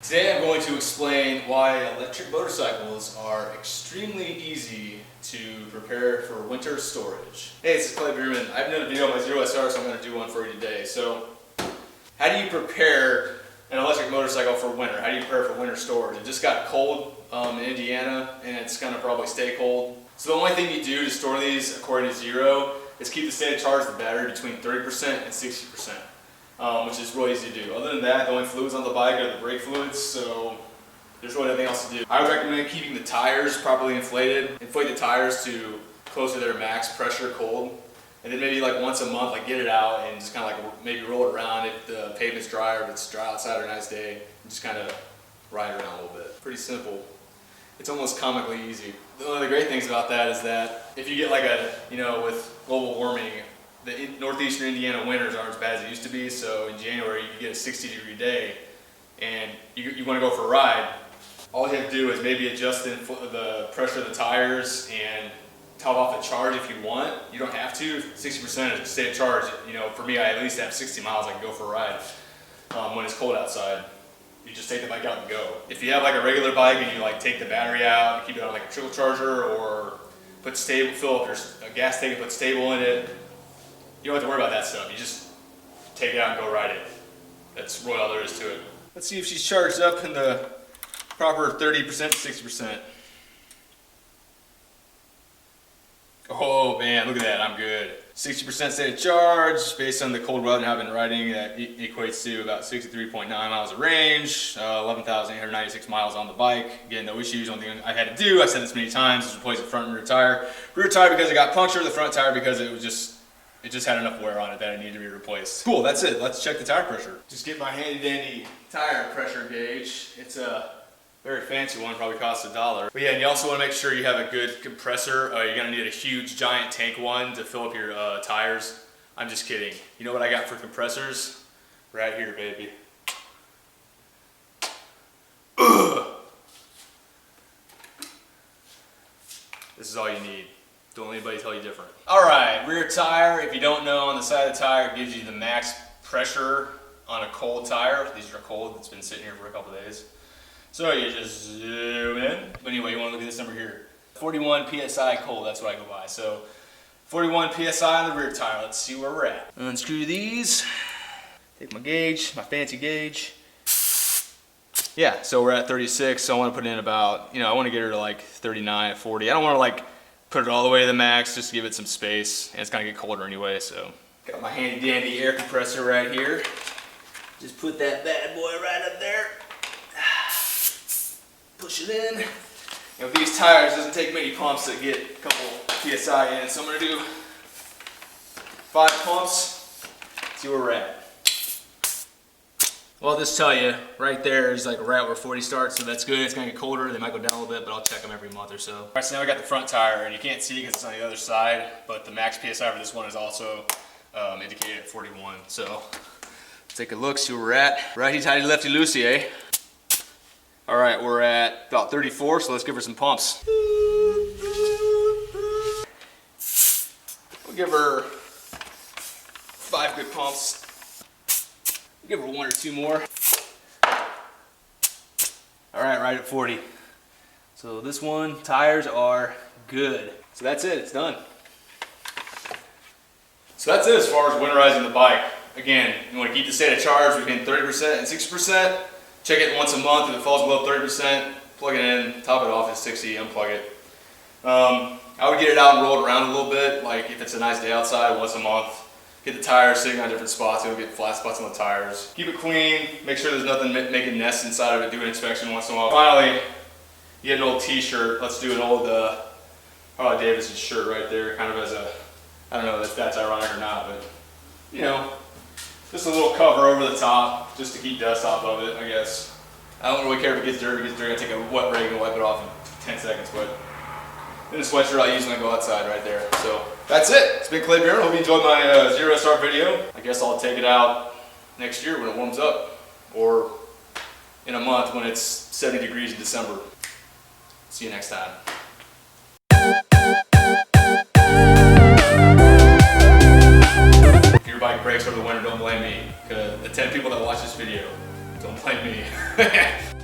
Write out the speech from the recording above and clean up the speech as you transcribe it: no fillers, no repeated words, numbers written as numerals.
Today I'm going to explain why electric motorcycles are extremely easy to prepare for winter storage. Hey, this is Clay Bierman. I haven't done a video on my Zero SR, so I'm going to do one for you today. So, how do you prepare an electric motorcycle for winter? How do you prepare for winter storage? It just got cold in Indiana, and it's going to probably stay cold. So the only thing you do to store these, according to Zero, is keep the state of charge of the battery between 30% and 60%. Which is really easy to do. Other than that, the only fluids on the bike are the brake fluids, so there's really nothing else to do. I would recommend keeping the tires properly inflated. Inflate the tires to close to their max pressure cold, and then maybe like once a month, like get it out and just kind of like maybe roll it around if the pavement's dry or if it's dry outside or a nice day, and just kind of ride it around a little bit. Pretty simple. It's almost comically easy. One of the great things about that is that if you get like a, with global warming, the northeastern Indiana winters aren't as bad as it used to be, so in January you get a 60-degree day and you want to go for a ride. All you have to do is maybe adjust the pressure of the tires and top off the charge if you want. You don't have to. 60% is state of charge. For me, I at least have 60 miles I can go for a ride when it's cold outside. You just take the bike out and go. If you have like a regular bike and you like take the battery out and keep it on like a trickle charger or fill up your gas tank and put stable in it, you don't have to worry about that stuff. You just take it out and go ride it. That's really all there is to it. Let's see if she's charged up in the proper 30% to 60%. Oh man, look at that, I'm good. 60% state of charge, based on the cold weather I've been riding, that equates to about 63.9 miles of range, 11,896 miles on the bike. Again, no issues. Only thing I had to do, I said this many times, is replace the front and rear tire. Rear tire because it got punctured, the front tire because it just had enough wear on it that it needed to be replaced. Cool, that's it. Let's check the tire pressure. Just get my handy dandy tire pressure gauge. It's a very fancy one, probably costs $1. But yeah, and you also want to make sure you have a good compressor. You're gonna need a huge giant tank one to fill up your tires. I'm just kidding. You know what I got for compressors? Right here, baby. Ugh. This is all you need. Don't let anybody tell you different. Alright, rear tire, if you don't know, on the side of the tire, it gives you the max pressure on a cold tire. These are cold, it's been sitting here for a couple days. So you just zoom in. But anyway, you want to look at this number here. 41 PSI cold, that's what I go by. So 41 PSI on the rear tire. Let's see where we're at. Unscrew these. Take my gauge, my fancy gauge. Yeah, so we're at 36, so I want to put in about, I want to get her to like 39, 40. I don't want to like put it all the way to the max, just to give it some space. And it's gonna get colder anyway, so. Got my handy dandy air compressor right here. Just put that bad boy right up there. Push it in. With these tires, it doesn't take many pumps to get a couple PSI in, so I'm gonna do 5 pumps, see where we're at. Well, I'll just tell you, right there is like right where 40 starts, so that's good. It's gonna get colder, they might go down a little bit, but I'll check them every month or so. All right, so now we got the front tire, and you can't see because it's on the other side, but the max PSI for this one is also indicated at 41. So let's take a look, see where we're at. Righty tighty, lefty loosey, eh? All right, we're at about 34, so let's give her some pumps. We'll give her 5 good pumps. Give her 1 or 2 more. All right, right at 40. So this one, tires are good. So that's it, it's done. So that's it as far as winterizing the bike. Again, you want to keep the state of charge between 30% and 60%. Check it once a month. If it falls below 30%, plug it in, top it off at 60, unplug it. I would get it out and roll it around a little bit, like if it's a nice day outside, once a month. Get the tires sitting on different spots, it'll get flat spots on the tires. Keep it clean, make sure there's nothing making nests inside of it, do an inspection once in a while. Finally, you get an old t-shirt. Let's do an old Harley Davidson shirt right there, kind of as a, I don't know if that's ironic or not, but just a little cover over the top, just to keep dust off of it, I guess. I don't really care if it gets dirty. I take a wet rag and wipe it off in 10 seconds, but then the sweatshirt I use when I go outside right there. So that's it. It's been Clay Bierman. Hope you enjoyed my Zero SR video. I guess I'll take it out next year when it warms up, or in a month when it's 70 degrees in December. See you next time. If your bike breaks over the winter, don't blame me. The 10 people that watch this video Don't blame me.